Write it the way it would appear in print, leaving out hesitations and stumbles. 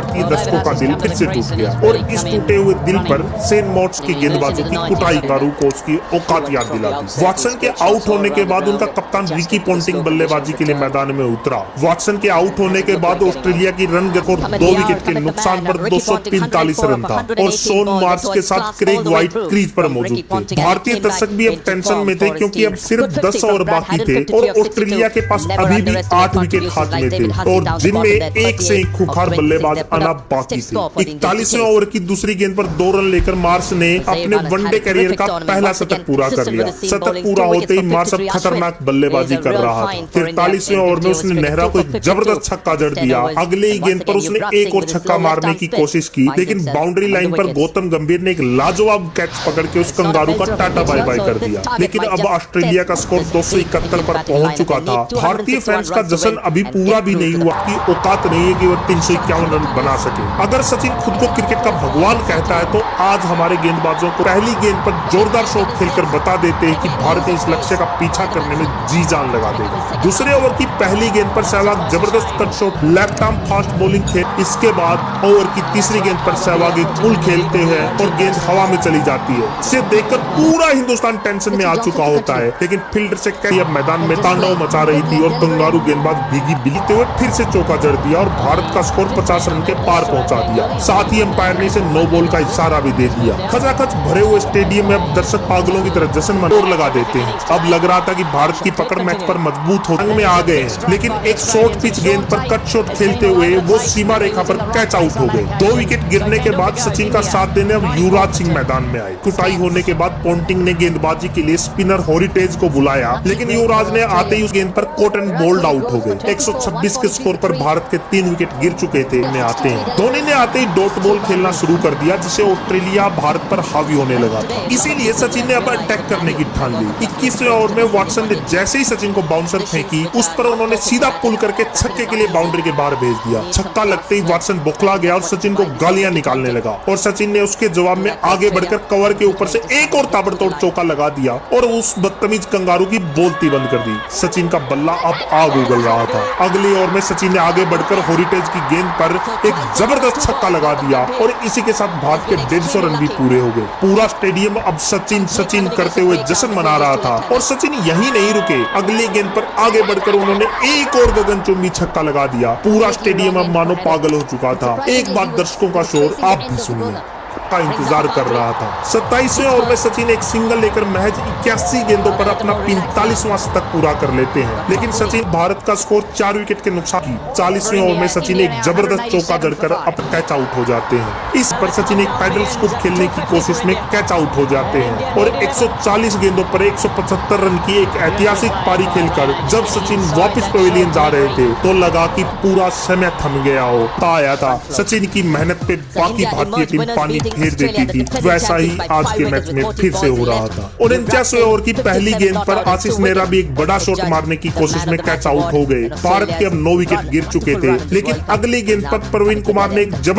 भारतीय दर्शकों का दिल फिर से टूट गया और इस टूटे हुए दिल पर सेन मॉर्ट्स के गेंदबाजों की कुटाई कंगारू को उसकी औकात याद दिला दी। वॉटसन के आउट होने के बाद उनका कप्तान रिकी पोंटिंग बल्लेबाजी के लिए मैदान में उतरा। वॉटसन के आउट होने के बाद ऑस्ट्रेलिया की रन रिकॉर्ड 2 विकेट के नुकसान पर 245 रन था और शॉन मार्श के साथ क्रेग व्हाइट क्रीज पर मौजूद थे। भारतीय दर्शक भी अब टेंशन में थे क्योंकि अब सिर्फ 10 ओवर बाकी थे और ऑस्ट्रेलिया के पास अभी भी 8 विकेट हाथ में थे और जिनमें एक से एक खूंखार बल्लेबाज आना बाकी थे। 41वें ओवर की दूसरी गेंद पर 2 रन लेकर मार्श ने अपने वनडे करियर का पहला शतक पूरा कर लिया। शतक पूरा होते ही मार्श अब खतरनाक बल्लेबाजी कर रहा था। 43वें ओवर में उसने नेहरा को एक जबरदस्त छक्का जड़ दिया। अगले ही गेंद पर उसने एक और छक्का मारने की कोशिश की लेकिन बाउंड्री लाइन पर गौतम गंभीर ने एक लाजवाब कैच पकड़ के उस कंगारू का टाटा बाय बाय कर दिया। लेकिन अब ऑस्ट्रेलिया का स्कोर 271 पर पहुंच चुका था। भारतीय फैंस का जश्न अभी पूरा भी नहीं हुआ कि औकात नहीं है कि वो 351 रन बना सके। अगर सचिन खुद को क्रिकेट का भगवान कहता है तो आज हमारे गेंदबाजों को पहली गेंद पर जोरदार शॉट खेलकर बता देते हैं कि भारतीय इस लक्ष्य का पीछा करने में जी जान लगा देगा। दूसरे ओवर की पहली गेंद पर सहवाग जबरदस्त cut shot left arm fast bowling खेल। इसके बाद ओवर की तीसरी गेंद पर सहवाग एक पुल खेलते हैं और गेंद हवा में चली जाती है। इसे देखकर पूरा हिंदुस्तान टेंशन में आ चुका होता है लेकिन फील्डर से अब मैदान में तांडव मचा रही थी और कंगारू गेंदबाज भीगी बिलीते हुए फिर से चौका जड़ दिया और भारत का स्कोर 50 रन के पार पहुंचा दिया। साथ ही अंपायर ने इसे नो बॉल का इशारा भी दे दिया। खचाखच भरे हुए स्टेडियम में अब दर्शक पागलों की तरह जश्न मनाने लगा देते हैं। अब लग रहा था कि भारत की पकड़ मैच पर मजबूत हो में आ गए हैं लेकिन एक शॉर्ट पिच गेंद पर कट शॉट खेलते हुए वो सीमा रेखा पर कैच आउट हो गए। 2 विकेट गिरने के बाद सचिन का साथ देने अब युवराज सिंह मैदान में आए। कुटाई होने के बाद पोंटिंग ने गेंदबाजी के लिए स्पिनर हेरिटेज को बुलाया लेकिन युवराज ने आते ही उस गेंद पर कोट एंड बोल्ड आउट हो गए। 126 के स्कोर पर भारत के 3 विकेट गिर चुके थे। धोनी ने आते ही डॉट बॉल खेलना शुरू कर दिया जिससे ऑस्ट्रेलिया भारत पर हावी होने लगा था। इसीलिए सचिन ने अब अटैक करने की ठान ली। 21वें ओवर में वॉटसन ने जैसे ही सचिन को बाउंसर फेंकी उस पर उन्होंने सीधा पुल करके छक्के के लिए बाउंड्री के बाहर भेज दिया। छक्का लगते ही वॉटसन बौखला गया और सचिन को गालियां निकालने लगा और सचिन ने उसके जवाब में आगे बढ़कर कवर के ऊपर से एक और ताबड़तोड़ चौका लगा दिया और उस बदतमीज कंगारू की बोलती बंद कर दी। सचिन का बल्ला अब आग उगल रहा था। अगली ओवर में सचिन ने आगे बढ़कर हेरिटेज की गेंद पर एक जबरदस्त छक्का लगा दिया और इसी के साथ भारत के 150 रन भी पूरे हो गए। पूरा स्टेडियम अब सचिन सचिन करते हुए जश्न मना रहा था और सचिन यही नहीं रुके। अगली गेंद पर आगे बढ़कर उन्होंने एक और गगनचुंबी छक्का लगा दिया। पूरा स्टेडियम अब मानो पागल हो चुका था। एक बार दर्शकों का शोर आप भी सुनिए का इंतजार कर रहा था। 27वें ओवर में सचिन एक सिंगल लेकर महज 81 गेंदों पर अपना 45वां शतक पूरा कर लेते हैं लेकिन सचिन भारत का स्कोर 4 विकेट के नुकसान की 40वें ओवर में सचिन एक जबरदस्त चौका जड़कर अब कैच आउट हो जाते हैं। इस पर सचिन एक पैडल स्कूप खेलने की कोशिश में कैच आउट हो जाते हैं और 140 गेंदों पर 175 रन की एक ऐतिहासिक पारी खेलकर जब सचिन वापस पवेलियन जा रहे थे तो लगा कि पूरा समय थम गया हो। आया था सचिन की मेहनत पे बाकी भारतीय टीम पानी फेर देती थी। वैसा ही आज के मैच में फिर से हो रहा था। 49वें ओवर की पहली गेंद पर आशीष नेहरा भी एक बड़ा शॉट मारने की कोशिश में कैच आउट हो गए। भारत के अब 9 विकेट गिर चुके थे लेकिन अगली गेंद पर प्रवीण कुमार ने एक जबरदस्त